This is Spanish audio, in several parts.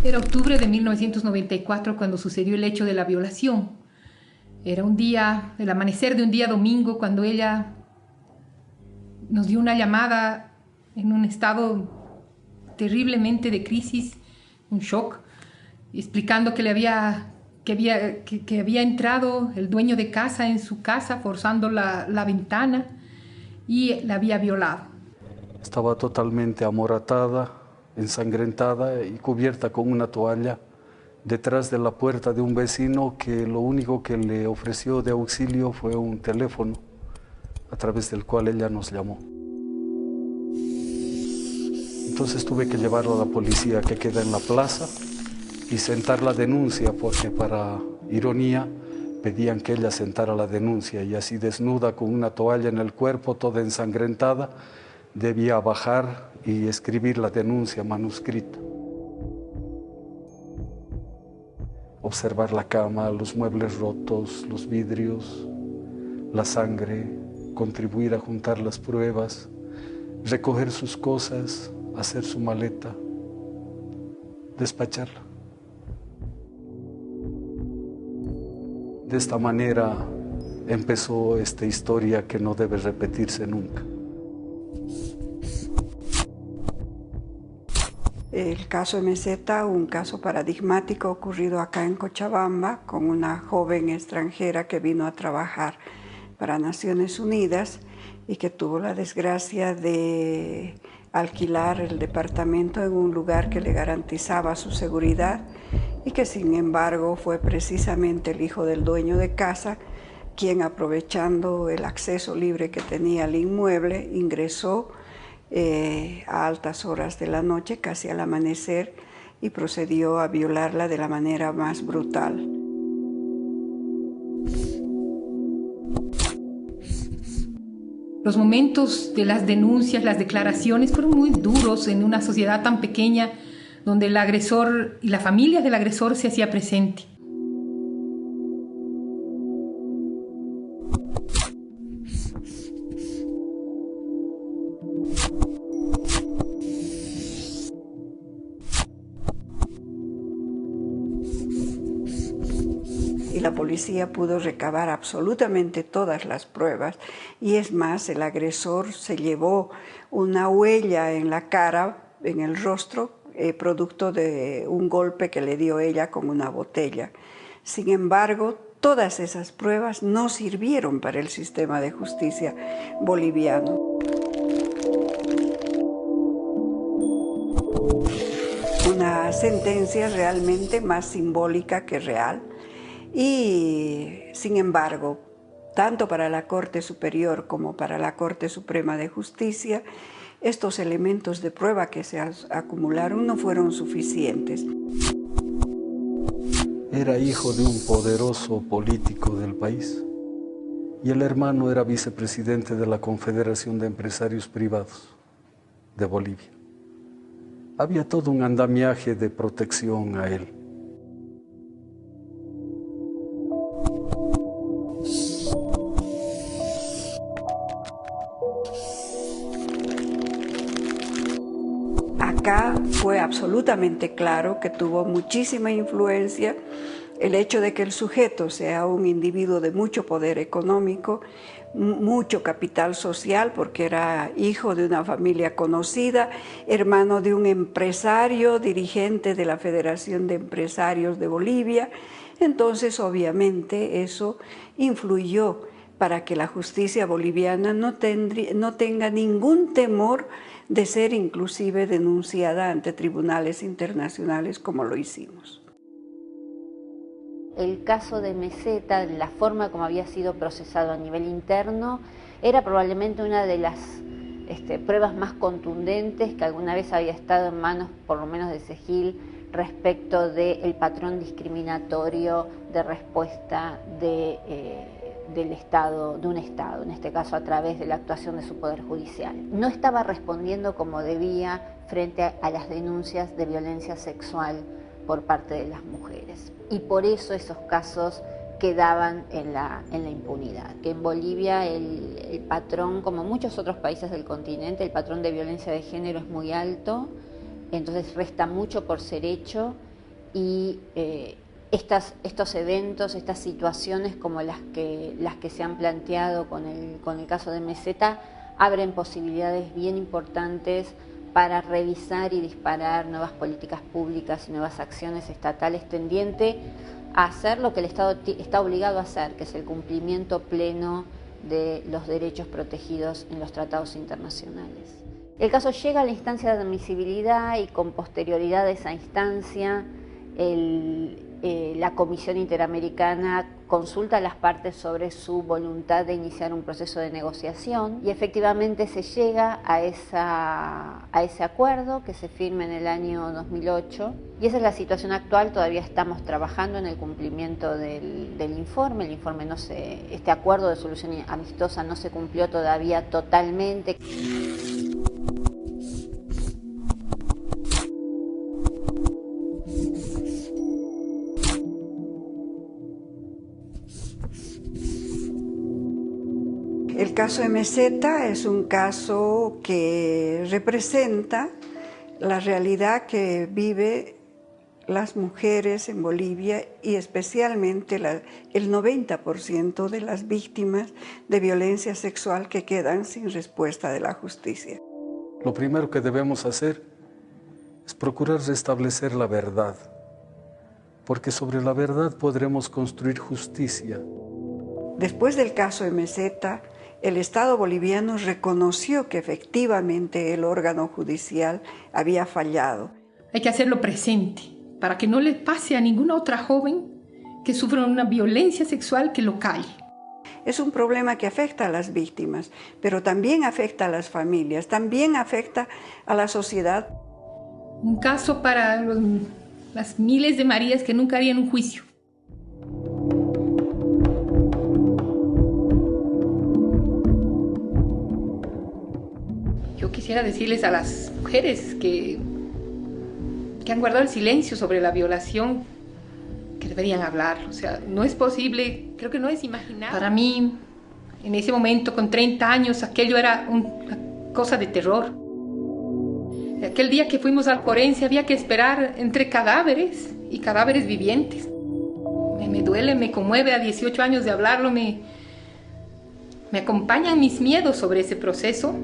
Era octubre de 1994 cuando sucedió el hecho de la violación. Era un día, el amanecer de un día domingo, cuando ella nos dio una llamada en un estado terriblemente de crisis, un shock, explicando que había entrado el dueño de casa en su casa, forzando la ventana, y la había violado. Estaba totalmente amoratada, ensangrentada y cubierta con una toalla detrás de la puerta de un vecino que lo único que le ofreció de auxilio fue un teléfono a través del cual ella nos llamó. Entonces tuve que llevarla a la policía que queda en la plaza y sentar la denuncia, porque para ironía pedían que ella sentara la denuncia, y así desnuda con una toalla en el cuerpo, toda ensangrentada, debía bajar y escribir la denuncia manuscrita. Observar la cama, los muebles rotos, los vidrios, la sangre, contribuir a juntar las pruebas, recoger sus cosas, hacer su maleta, despacharla. De esta manera empezó esta historia que no debe repetirse nunca. El caso MZ, un caso paradigmático ocurrido acá en Cochabamba con una joven extranjera que vino a trabajar para Naciones Unidas y que tuvo la desgracia de alquilar el departamento en un lugar que le garantizaba su seguridad y que sin embargo fue precisamente el hijo del dueño de casa quien, aprovechando el acceso libre que tenía al inmueble, ingresó a altas horas de la noche, casi al amanecer, y procedió a violarla de la manera más brutal. Los momentos de las denuncias, las declaraciones fueron muy duros en una sociedad tan pequeña donde el agresor y la familia del agresor se hacía presente. Y la policía pudo recabar absolutamente todas las pruebas, y es más, el agresor se llevó una huella en la cara, en el rostro, producto de un golpe que le dio ella con una botella. Sin embargo, todas esas pruebas no sirvieron para el sistema de justicia boliviano. Una sentencia realmente más simbólica que real. Y, sin embargo, tanto para la Corte Superior como para la Corte Suprema de Justicia, estos elementos de prueba que se acumularon no fueron suficientes. Era hijo de un poderoso político del país y el hermano era vicepresidente de la Confederación de Empresarios Privados de Bolivia. Había todo un andamiaje de protección a él. Acá fue absolutamente claro que tuvo muchísima influencia el hecho de que el sujeto sea un individuo de mucho poder económico, mucho capital social, porque era hijo de una familia conocida, hermano de un empresario, dirigente de la Federación de Empresarios de Bolivia. Entonces, obviamente, eso influyó para que la justicia boliviana no tenga ningún temor de ser inclusive denunciada ante tribunales internacionales como lo hicimos. El caso de Meseta, la forma como había sido procesado a nivel interno, era probablemente una de las pruebas más contundentes que alguna vez había estado en manos, por lo menos de Segil, respecto del patrón discriminatorio de respuesta del Estado, de un Estado, en este caso a través de la actuación de su Poder Judicial. No estaba respondiendo como debía frente a las denuncias de violencia sexual por parte de las mujeres. Y por eso esos casos quedaban en la impunidad. Que en Bolivia el patrón, como muchos otros países del continente, el patrón de violencia de género es muy alto, entonces resta mucho por ser hecho, y estos eventos, estas situaciones como las que se han planteado con el caso de Meseta, abren posibilidades bien importantes para revisar y disparar nuevas políticas públicas y nuevas acciones estatales tendiente a hacer lo que el Estado está obligado a hacer, que es el cumplimiento pleno de los derechos protegidos en los tratados internacionales. El caso llega a la instancia de admisibilidad y con posterioridad a esa instancia la Comisión Interamericana consulta a las partes sobre su voluntad de iniciar un proceso de negociación y efectivamente se llega a ese acuerdo que se firma en el año 2008 y esa es la situación actual. Todavía estamos trabajando en el cumplimiento del informe. El informe este acuerdo de solución amistosa no se cumplió todavía totalmente. El caso de Meseta es un caso que representa la realidad que viven las mujeres en Bolivia y especialmente el 90% de las víctimas de violencia sexual que quedan sin respuesta de la justicia. Lo primero que debemos hacer es procurar restablecer la verdad, porque sobre la verdad podremos construir justicia. Después del caso de Meseta, el Estado boliviano reconoció que efectivamente el órgano judicial había fallado. Hay que hacerlo presente para que no le pase a ninguna otra joven que sufra una violencia sexual que lo calle. Es un problema que afecta a las víctimas, pero también afecta a las familias, también afecta a la sociedad. Un caso para las miles de Marías que nunca harían un juicio. Yo quisiera decirles a las mujeres que han guardado el silencio sobre la violación que deberían hablar. O sea, no es posible, creo que no es imaginable. Para mí, en ese momento, con 30 años, aquello era una cosa de terror. Aquel día que fuimos al forense había que esperar entre cadáveres y cadáveres vivientes. Me duele, me conmueve a 18 años de hablarlo, me acompañan mis miedos sobre ese proceso.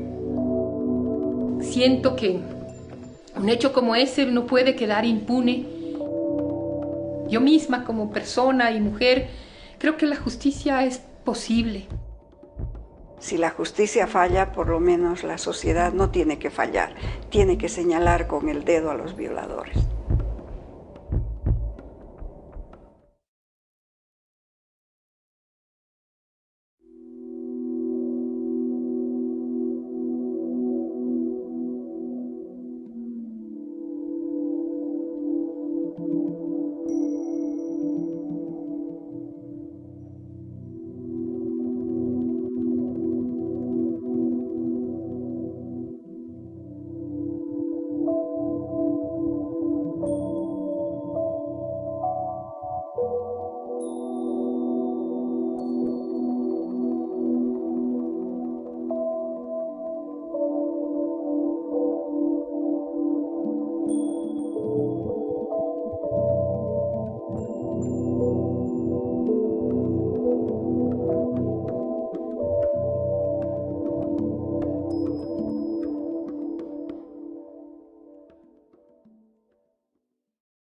Siento que un hecho como ese no puede quedar impune. Yo misma, como persona y mujer, creo que la justicia es posible. Si la justicia falla, por lo menos la sociedad no tiene que fallar, tiene que señalar con el dedo a los violadores.